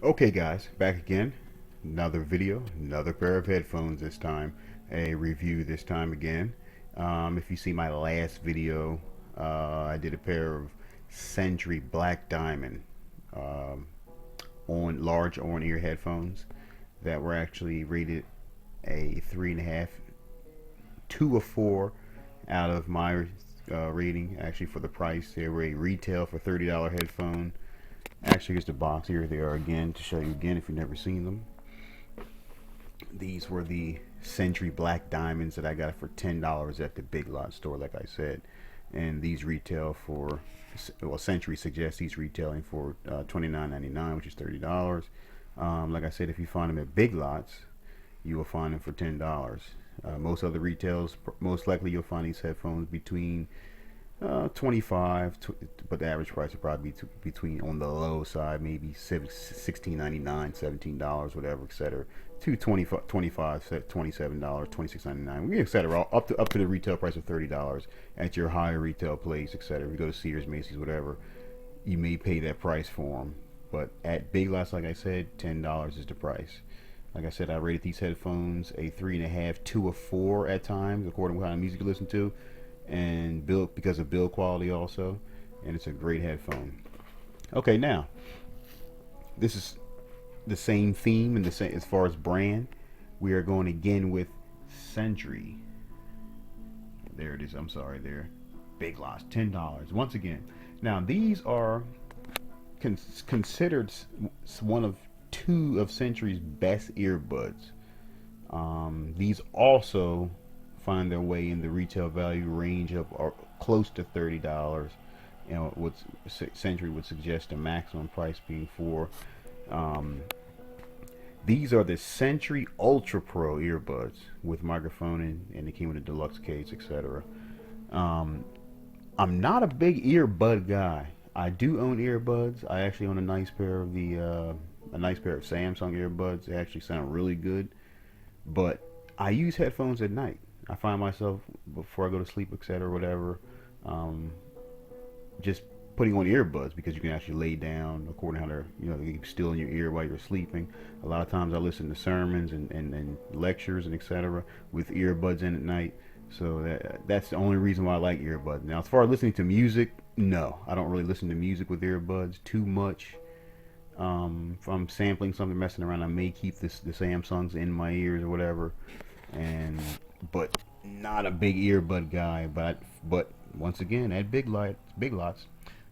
Okay guys, back again. Another video, another pair of headphones this time. A review this time again. If you see my last video, I did a pair of Sentry Black Diamond um, on large on-ear headphones that were actually rated a 3.5, 2 or 4 out of my rating. Actually, for the price, they were a retail for $30 headphone. Actually, here's the box. Here they are again to show you again if you've never seen them. These were the Sentry Black Diamonds that I got for $10 at the Big Lot store, like I said. And these retail for, well, Sentry suggests these retailing for $29.99, which is $30. Like I said, if you find them at Big Lots, you will find them for $10. Most other retails, most likely you'll find these headphones between 25, but the average price would probably be between, on the low side, maybe $16.99, $17, whatever, etc. To 25, $27, $26.99, etc. Up to the retail price of $30 at your higher retail place, etc. If you go to Sears, Macy's, whatever, you may pay that price for them. But at Big Lots, like I said, $10 is the price. Like I said, I rated these headphones a 3.5, 2 or 4 at times, according to what kind of music you listen to, and build because of build quality also, and it's a great headphone. Okay, now this is the same theme and the same as far as brand. We are going again with Sentry. There it is. I'm sorry, there. Big Lots, $10 once again. Now these are considered one of two of Sentry's best earbuds. These also find their way in the retail value range of close to $30. You know, what Sentry would suggest the maximum price being for. Um, these are the Sentry Ultra Pro earbuds with microphone, and they came with a deluxe case, etc. Um, I'm not a big earbud guy. I do own earbuds. I actually own a nice pair of Samsung earbuds. They actually sound really good. But I use headphones at night. I find myself before I go to sleep, etc., whatever, um, just putting on earbuds because you can actually lay down according to how they're, they keep still in your ear while you're sleeping. A lot of times I listen to sermons and lectures and etc. with earbuds in at night. So that's the only reason why I like earbuds. Now, as far as listening to music, no, I don't really listen to music with earbuds too much. If I'm sampling something, messing around, I may keep the Samsungs in my ears or whatever. And but not a big earbud guy. But once again, at Big Lots,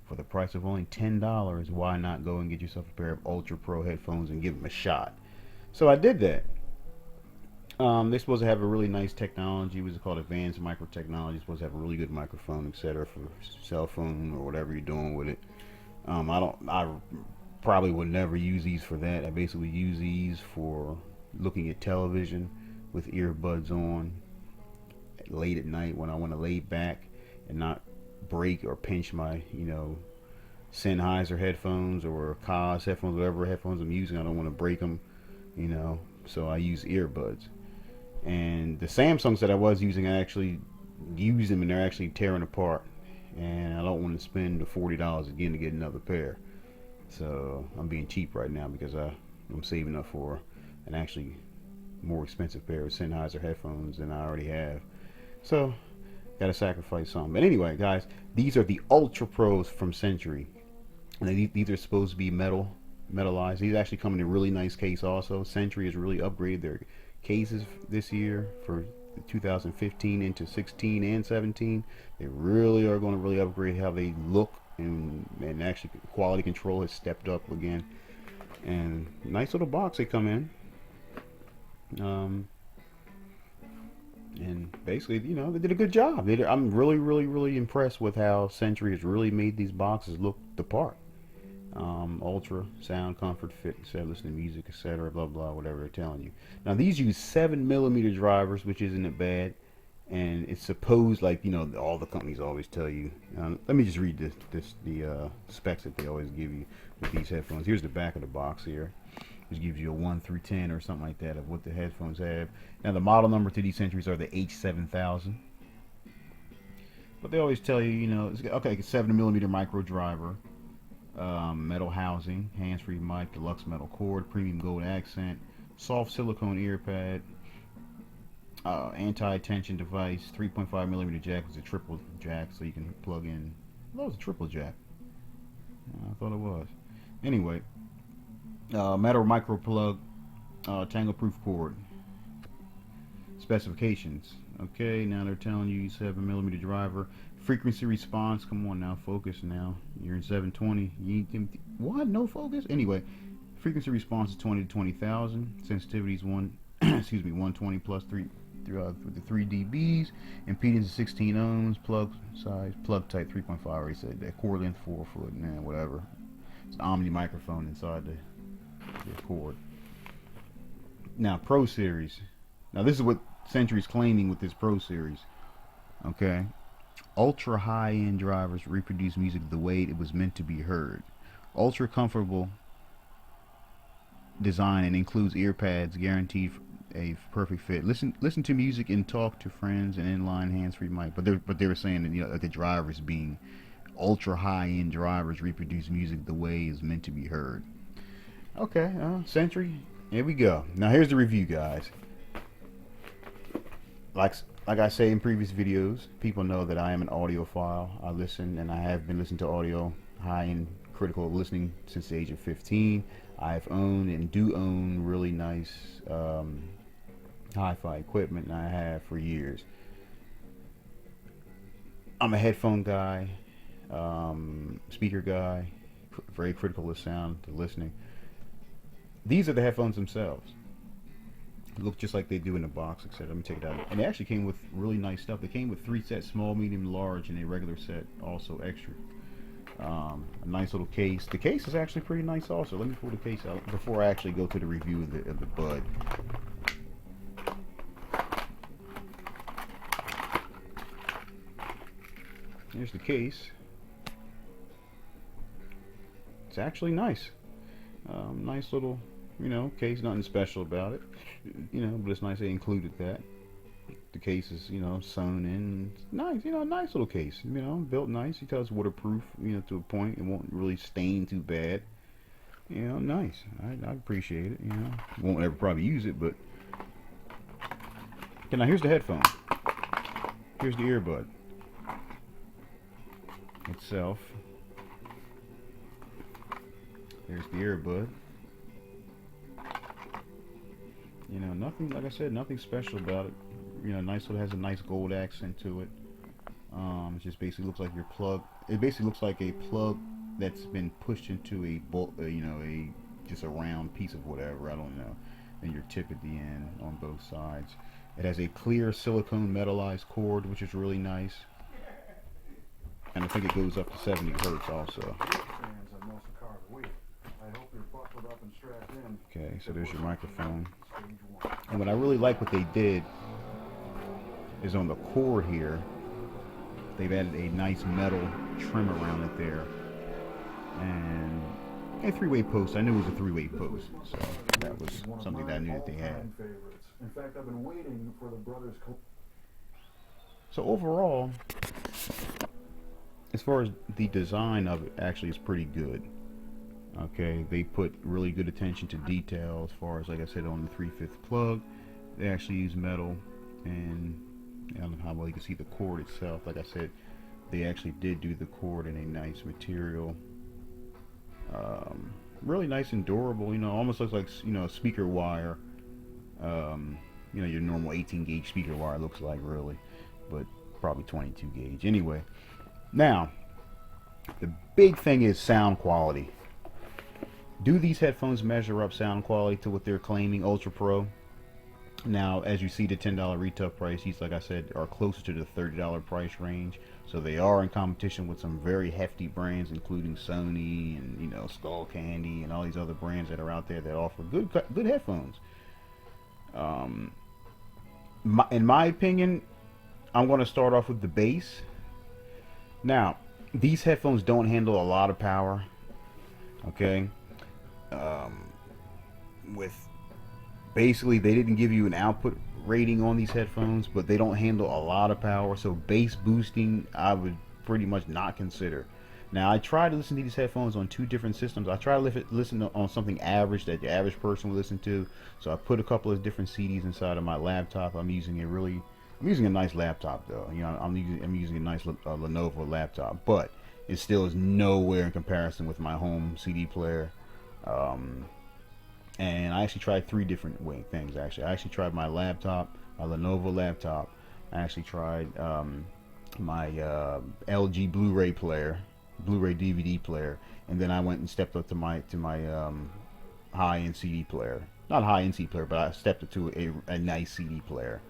for the price of only $10, why not go and get yourself a pair of Ultra Pro headphones and give them a shot? So I did that. They're supposed to have a really nice technology. What's it called? Advanced micro technology. Supposed to have a really good microphone, etc., for cell phone or whatever you're doing with it. I don't. I probably would never use these for that. I basically use these for looking at television with earbuds on late at night when I want to lay back and not break or pinch my, Sennheiser headphones or Kaz headphones, whatever headphones I'm using. I don't want to break them, so I use earbuds. And the Samsungs that I was using, I actually use them and they're actually tearing apart. And I don't want to spend the $40 again to get another pair. So I'm being cheap right now because I'm saving up for an actually more expensive pair of Sennheiser headphones than I already have. So gotta sacrifice some. But anyway, guys, these are the Ultra Pros from Sentry. And these are supposed to be metallized. These actually come in a really nice case also. Sentry has really upgraded their cases this year for 2015 into 16 and 17. They really are going to really upgrade how they look, and actually quality control has stepped up again. And nice little box they come in. And basically, they did a good job. I'm really, really, really impressed with how Sentry has really made these boxes look the part. Ultra sound, comfort, fit, etc. Listen to music, etc. Blah blah, whatever they're telling you. Now these use 7mm drivers, which isn't bad, and it's supposed, like, all the companies always tell you. Let me just read the specs that they always give you with these headphones. Here's the back of the box here. Which gives you a 1 through 10 or something like that of what the headphones have. Now the model number to these Sentrys are the h7000. But they always tell you, it's okay, 7mm micro driver. Metal housing, hands-free mic, deluxe metal cord, premium gold accent, soft silicone ear pad, anti-tension device, 3.5 millimeter jack. It's a triple jack, so you can plug in. That was a triple jack. I thought it was. Anyway, metal micro plug, tangle-proof cord. Specifications. Okay, now they're telling you 7 millimeter driver. Frequency response. Come on now, focus now. You're in 720. What? No focus? Anyway, frequency response is 20 to 20,000. Sensitivity is 120 plus 3 with the 3 dBs. Impedance is 16 ohms. Plug size, plug type 3.5. I already said that. Cord length 4 foot. Man, whatever. It's an Omni microphone inside the cord. Now, Pro Series. Now, this is what Sentry's claiming with this Pro Series. Okay. Ultra high-end drivers reproduce music the way it was meant to be heard. Ultra comfortable design and includes ear pads guaranteed a perfect fit. Listen to music and talk to friends and inline hands-free mic. But they were saying that the drivers being ultra high-end drivers reproduce music the way it's meant to be heard. Okay, Sentry. Here we go. Now here's the review, guys. Like I say in previous videos, people know that I am an audiophile. I listen, and I have been listening to audio, high-end critical listening since the age of 15. I've owned and do own really nice hi-fi equipment, and I have for years. I'm a headphone guy, speaker guy, very critical of sound, to listening. These are the headphones themselves. Look just like they do in the box, etc. Let me take it out. And they actually came with really nice stuff. They came with 3 sets, small, medium, large, and a regular set, also extra. A nice little case. The case is actually pretty nice also. Let me pull the case out before I actually go to the review of the bud. Here's the case. It's actually nice. Nice little, case. Nothing special about it. But it's nice they included that. The case is, sewn in. Nice, nice little case. Built nice. You tell it's waterproof, to a point. It won't really stain too bad. Nice. I appreciate it. Won't ever probably use it, but. Okay, now here's the headphone. Here's the earbud itself. There's the earbud. Nothing, like I said, nothing special about it. Nice little, has a nice gold accent to it. It just basically looks like your plug. It basically looks like a plug that's been pushed into a just a round piece of whatever, I don't know. And your tip at the end on both sides. It has a clear silicone metallized cord, which is really nice. And I think it goes up to 70 hertz also. Okay, so there's your microphone. And what I really like what they did is on the cord here, they've added a nice metal trim around it there. And a 3-way post. I knew it was a 3-way post, so that was something that I knew that they had. In fact, I've been waiting for the brothers. So overall, as far as the design of it, actually is pretty good. Okay, they put really good attention to detail as far as, like I said, on the 3/5 plug. They actually use metal, and I don't know how well you can see the cord itself. Like I said, they actually did do the cord in a nice material. Really nice and durable, almost looks like, speaker wire. Your normal 18 gauge speaker wire looks like, really, but probably 22 gauge. Anyway, now, the big thing is sound quality. Do these headphones measure up sound quality to what they're claiming, Ultra Pro? Now, as you see, the $10 retail price, these, like I said, are closer to the $30 price range. So they are in competition with some very hefty brands, including Sony and, Skull Candy and all these other brands that are out there that offer good headphones. In my opinion, I'm going to start off with the bass. Now, these headphones don't handle a lot of power. Okay. With basically, they didn't give you an output rating on these headphones, but they don't handle a lot of power. So bass boosting, I would pretty much not consider. Now I try to listen to these headphones on two different systems. I try to listen on something average that the average person would listen to. So I put a couple of different CDs inside of my laptop. I'm using a nice laptop though. You know, I'm using a nice Lenovo laptop, but it still is nowhere in comparison with my home CD player. Um, and I actually tried three different things. I actually tried my laptop, my Lenovo laptop. I actually tried my LG Blu-ray player, Blu-ray DVD player, and then I went and stepped up to my high-end CD player. Not high-end CD player, but I stepped up to a nice CD player,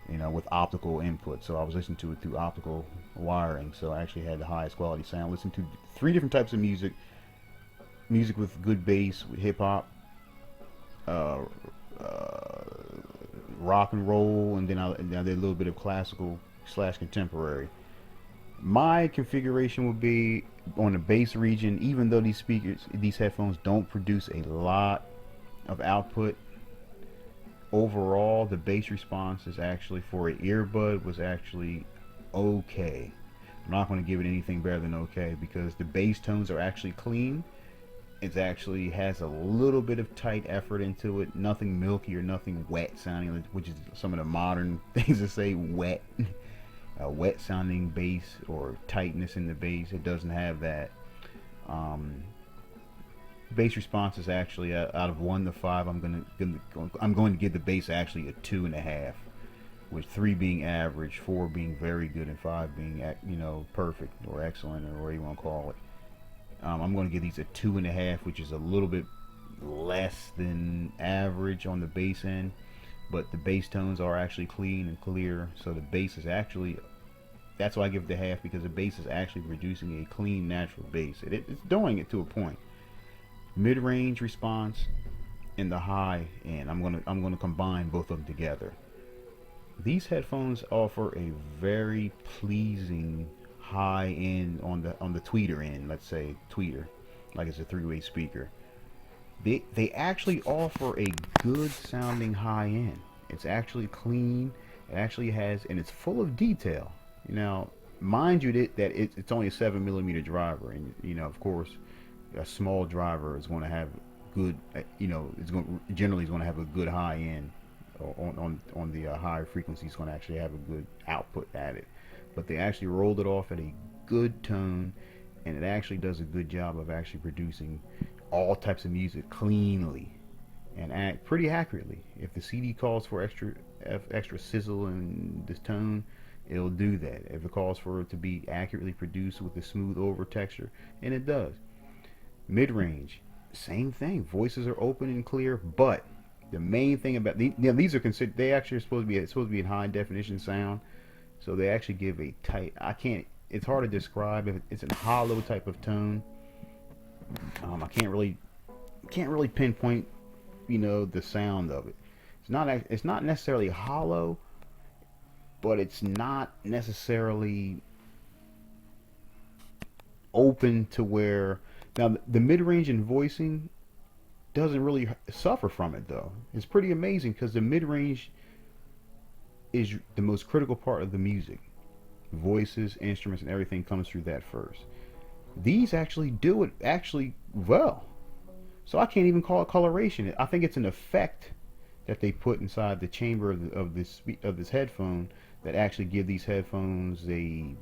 you know, with optical input. So I was listening to it through optical wiring. So I actually had the highest quality sound. Listened to three different types of music: music with good bass, with hip hop, uh, uh, rock and roll, and then I did a little bit of classical slash contemporary. My configuration would be on the bass region. Even though these headphones don't produce a lot of output, overall the bass response is actually, for an earbud, was actually okay. I'm not going to give it anything better than okay because the bass tones are actually clean. It actually has a little bit of tight effort into it, nothing milky or nothing wet sounding, which is some of the modern things to say wet. A wet sounding bass or tightness in the bass. It doesn't have that. Um, Bass response is actually, out of 1 to 5, I'm going to give the bass actually a 2.5, with 3 being average, 4 being very good, and 5 being, you know, perfect or excellent, or whatever you want to call it. I'm going to give these a 2.5, which is a little bit less than average on the bass end, but the bass tones are actually clean and clear. So the bass is actually, that's why I give it the half, because the bass is actually producing a clean, natural bass. It's doing it to a point. Mid-range response and the high end. I'm gonna combine both of them together. These headphones offer a very pleasing high end on the tweeter end. Let's say tweeter, like it's a three-way speaker. They actually offer a good sounding high end. It's actually clean. It actually has, and it's full of detail. Now, mind you, it's only a 7 millimeter driver, and you know, of course, a small driver is going to have good, you know, generally is going to have a good high end on the higher frequency. It's going to actually have a good output at it. But they actually rolled it off at a good tone, and it actually does a good job of actually producing all types of music cleanly and pretty accurately. If the CD calls for extra sizzle in this tone, it'll do that. If it calls for it to be accurately produced with a smooth over texture, and it does. Mid-range, same thing. Voices are open and clear, but the main thing about these are considered, they actually are supposed to be in high definition sound. So they actually give a tight, I can't, it's hard to describe. If it's a hollow type of tone, I can't really pinpoint, you know, the sound of it. It's not necessarily hollow, but it's not necessarily open to where, now the mid-range in voicing doesn't really suffer from it though. It's pretty amazing because the mid-range is the most critical part of the music. Voices, instruments, and everything comes through that first. These actually do it actually well. So I can't even call it coloration. I think it's an effect that they put inside the chamber of this headphone that actually give these headphones a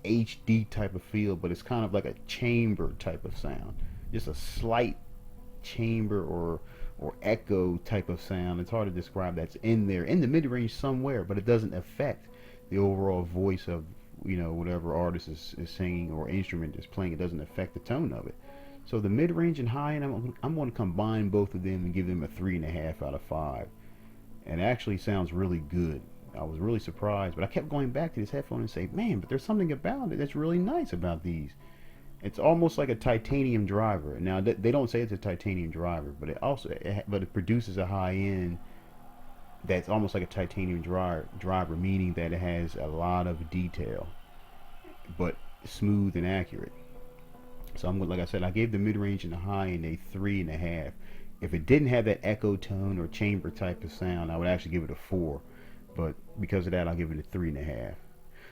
HD type of feel, but it's kind of like a chamber type of sound. Just a slight chamber or echo type of sound. It's hard to describe. That's in there in the mid range somewhere, but it doesn't affect the overall voice of, you know, whatever artist is singing or instrument is playing. It doesn't affect the tone of it. So the mid range and high end, I'm going to combine both of them and give them a 3.5 out of 5. And it actually sounds really good. I was really surprised, but I kept going back to this headphone and say, man, but there's something about it that's really nice about these. It's almost like a titanium driver. Now they don't say it's a titanium driver, but it produces a high end that's almost like a titanium driver, meaning that it has a lot of detail, but smooth and accurate. So like I said, I gave the mid range and the high end a 3.5. If it didn't have that echo tone or chamber type of sound, I would actually give it a 4. But because of that, I'll give it a 3.5.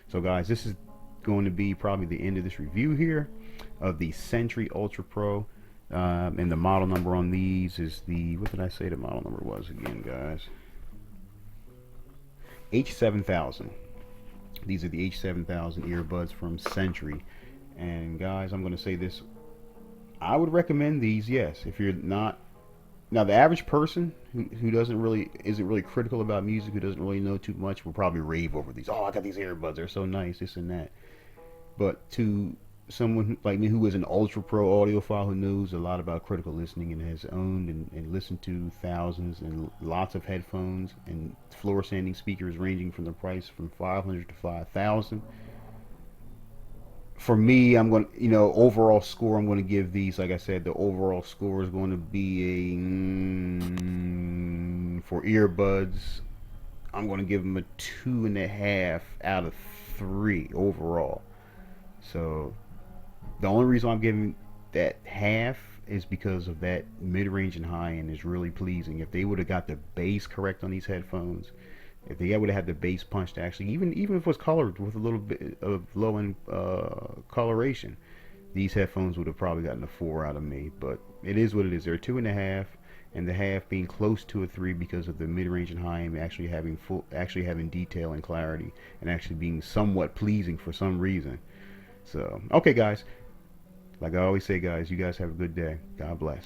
So guys, this is going to be probably the end of this review here. of the Sentry Ultra Pro. And the model number on these is the, what did I say the model number was again, guys? H7000. These are the H7000 earbuds from Sentry. And guys, I'm going to say this. I would recommend these, yes. If you're not, now the average person who isn't really critical about music, who doesn't really know too much, will probably rave over these. Oh, I got these earbuds. They're so nice, this and that. But to someone like me who is an ultra pro audiophile who knows a lot about critical listening and has owned and listened to thousands and lots of headphones and floor standing speakers ranging from the price from 500 to 5,000. For me, I'm going to, overall score, I'm going to give these, like I said, the overall score is going to be for earbuds, I'm going to give them a 2.5 out of 3 overall. So the only reason I'm giving that half is because of that mid-range and high-end is really pleasing. If they would have got the bass correct on these headphones, if they would have had the bass punched, actually, even if it was colored with a little bit of low-end coloration, these headphones would have probably gotten a 4 out of me. But it is what it is. They're 2.5, and the half being close to a 3 because of the mid-range and high-end actually having detail and clarity, and actually being somewhat pleasing for some reason. So, okay, guys. Like I always say, guys, you guys have a good day. God bless.